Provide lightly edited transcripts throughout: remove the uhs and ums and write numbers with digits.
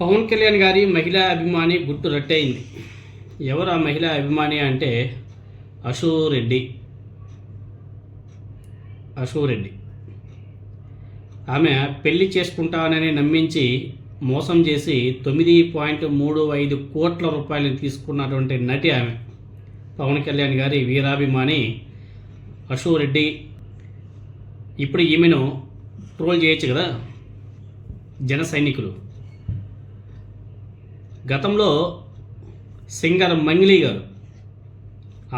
పవన్ కళ్యాణ్ గారి మహిళా అభిమాని గుట్టు రట్టయింది. ఎవరు ఆ మహిళా అభిమాని అంటే అశోరెడ్డి. ఆమె పెళ్లి చేసుకుంటానని నమ్మించి మోసం చేసి 9.35 కోట్ల రూపాయలను తీసుకున్నటువంటి నటి ఆమె. పవన్ కళ్యాణ్ గారి వీరాభిమాని అశోరెడ్డి. ఇప్పుడు ఈమెను ట్రోల్ చేయొచ్చు కదా జన సైనికులు. గతంలో సింగర్ మంగ్లీ గారు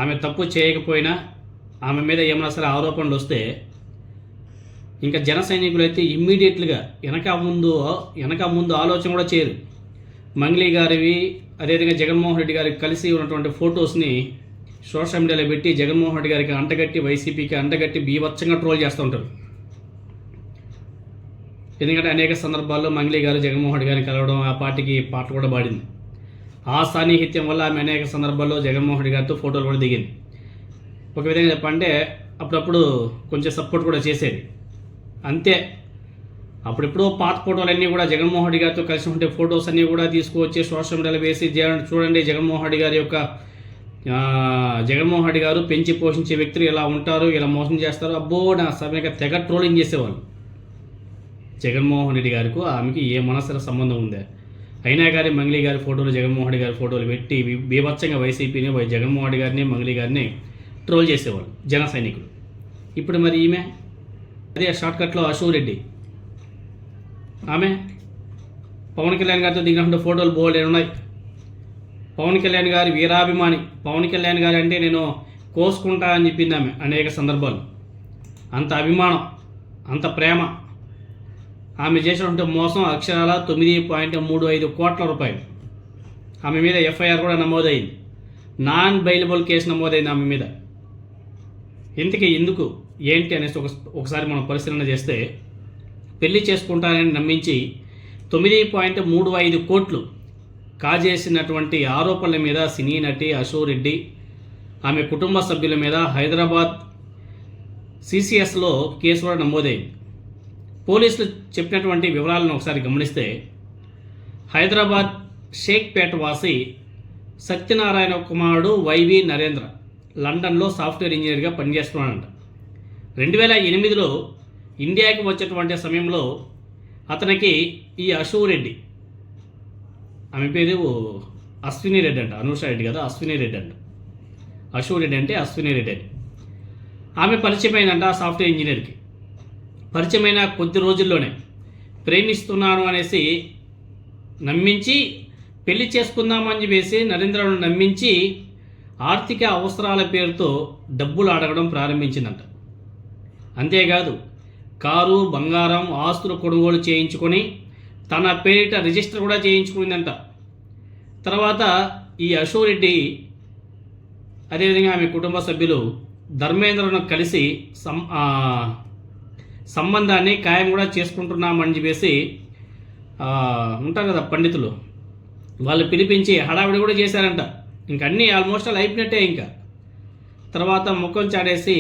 ఆమె తప్పు చేయకపోయినా ఆమె మీద ఏమైనా సరే ఆరోపణలు వస్తే ఇంకా జన సైనికులు అయితే ఇమ్మీడియట్లుగా వెనక ముందు ఆలోచన కూడా చేయరు. మంగ్లీ గారివి అదేవిధంగా జగన్మోహన్ రెడ్డి గారికి కలిసి ఉన్నటువంటి ఫొటోస్ని సోషల్ మీడియాలో పెట్టి జగన్మోహన్ రెడ్డి గారికి అంటగట్టి వైసీపీకి అంటగట్టి బీభత్సంగా ట్రోల్ చేస్తూ ఉంటారు. ఎందుకంటే అనేక సందర్భాల్లో మంగ్లీ గారు జగన్మోహన్ రెడ్డి గారిని కలవడం, ఆ పార్టీకి పాట కూడా పాడింది. ఆ సాన్నిహిత్యం వల్ల ఆమె అనేక సందర్భాల్లో జగన్మోహన్ రెడ్డి గారితో ఫోటోలు కూడా దిగింది. ఒక విధంగా చెప్పంటే అప్పుడప్పుడు కొంచెం సపోర్ట్ కూడా చేసేది. అంతే, అప్పుడెప్పుడో పాత ఫోటోలన్నీ కూడా జగన్మోహన్ రెడ్డి గారితో కలిసి ఉంటే ఫొటోస్ అన్నీ కూడా తీసుకువచ్చి సోషల్ మీడియాలో వేసి చూడండి జగన్మోహన్ రెడ్డి గారు పెంచి పోషించే వ్యక్తులు ఇలా ఉంటారు, ఇలా మోసం చేస్తారు, అబ్బో నా సమయంగా తెగ ట్రోలింగ్ చేసేవాళ్ళు. జగన్మోహన్ రెడ్డి గారికి ఆమెకి ఏ మనసుల సంబంధం ఉందే? అయినా కానీ మంగ్లీ గారి ఫోటోలు జగన్మోహన్ రెడ్డి గారి ఫోటోలు పెట్టి బీభత్సంగా వైసీపీని జగన్మోహన్ రెడ్డి గారిని మంగ్లీ గారిని ట్రోల్ చేసేవాళ్ళు జన సైనికులు. ఇప్పుడు మరి ఈమె అదే షార్ట్కట్లో అశోరెడ్డి. ఆమె పవన్ కళ్యాణ్ గారితో దిగినటువంటి ఫోటోలు బోల్డ్ ఉన్నాయి. పవన్ కళ్యాణ్ గారి వీరాభిమాని. పవన్ కళ్యాణ్ గారు అంటే నేను కోసుకుంటా అని చెప్పింది ఆమె అనేక సందర్భాలు. అంత అభిమానం, అంత ప్రేమ. ఆమె చేసినటువంటి మోసం అక్షరాల 9.35 కోట్ల రూపాయలు. ఆమె మీద ఎఫ్ఐఆర్ కూడా నమోదైంది. నాన్ బెయిలబుల్ కేసు నమోదైంది ఆమె మీద. ఇంతకీ ఎందుకు ఏంటి అనేసి ఒకసారి మనం పరిశీలన చేస్తే, పెళ్లి చేసుకుంటానని నమ్మించి 9.35 కోట్లు కాజేసినటువంటి ఆరోపణల మీద సినీ నటి అశోరెడ్డి, ఆమె కుటుంబ సభ్యుల మీద హైదరాబాద్ సిసిఎస్లో కేసు కూడా నమోదైంది. పోలీసులు చెప్పినటువంటి వివరాలను ఒకసారి గమనిస్తే, హైదరాబాద్ షేక్పేట వాసి సత్యనారాయణ కుమారుడు వైవి నరేంద్ర లండన్లో సాఫ్ట్వేర్ ఇంజనీర్గా పనిచేస్తున్నాడంట. 2008లో ఇండియాకి వచ్చేటువంటి సమయంలో అతనికి ఈ అశోరెడ్డి, ఆమె పేరు అశ్విని రెడ్డి అంట, అనూష రెడ్డి కదా, అశ్విని రెడ్డి అంట. అశోరెడ్డి అంటే అశ్విని రెడ్డి అని. ఆమె పరిచయం అయిందంట ఆ సాఫ్ట్వేర్ ఇంజనీర్కి. పరిచయమైన కొద్ది రోజుల్లోనే ప్రేమిస్తున్నాను అనేసి నమ్మించి పెళ్లి చేసుకుందామని చెప్పేసి నరేంద్రను నమ్మించి ఆర్థిక అవసరాల పేరుతో డబ్బులు అడగడం ప్రారంభించిందంట. అంతేకాదు కారు, బంగారం, ఆస్తులు కొనుగోలు చేయించుకొని తన పేరిట రిజిస్టర్ కూడా చేయించుకుందంట. తర్వాత ఈ అశోరెడ్డి అదేవిధంగా ఆమె కుటుంబ సభ్యులు ధర్మేంద్రను కలిసి సంబంధాన్ని ఖాయం కూడా చేసుకుంటున్నామని చెప్పేసి ఉంటారు కదా పండితులు, వాళ్ళు పిలిపించి హడావిడి కూడా చేశారంట. ఇంక అన్నీ ఆల్మోస్ట్ అలా అయిపోయినట్టే. ఇంకా తర్వాత ముఖం చాడేసి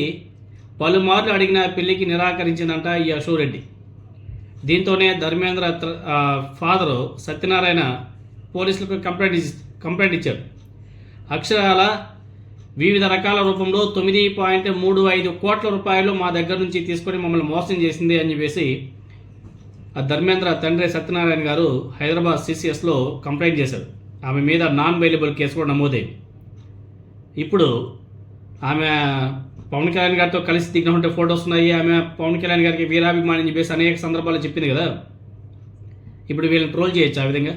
పలుమార్లు అడిగిన పెళ్లికి నిరాకరించిందంట ఈ అశోరెడ్డి. దీంతోనే ధర్మేంద్ర ఫాదరు సత్యనారాయణ పోలీసులకు కంప్లైంట్ ఇచ్చారు. అక్షరాల వివిధ రకాల రూపంలో 9.35 కోట్ల రూపాయలు మా దగ్గర నుంచి తీసుకొని మమ్మల్ని మోసం చేసింది అని చెప్పేసి ఆ ధర్మేంద్ర తండ్రి సత్యనారాయణ గారు హైదరాబాద్ సిసిఎస్లో కంప్లైంట్ చేశారు. ఆమె మీద నాన్ బెయిలబుల్ కేసు కూడా నమోదైంది. ఇప్పుడు ఆమె పవన్ కళ్యాణ్ గారితో కలిసి దిగినటువంటి ఫొటోస్ ఉన్నాయి. ఆమె పవన్ కళ్యాణ్ గారికి వీరాభిమాని అని చెప్పేసి అనేక సందర్భాలు చెప్పింది కదా. ఇప్పుడు వీళ్ళని ట్రోల్ చేయొచ్చు ఆ విధంగా.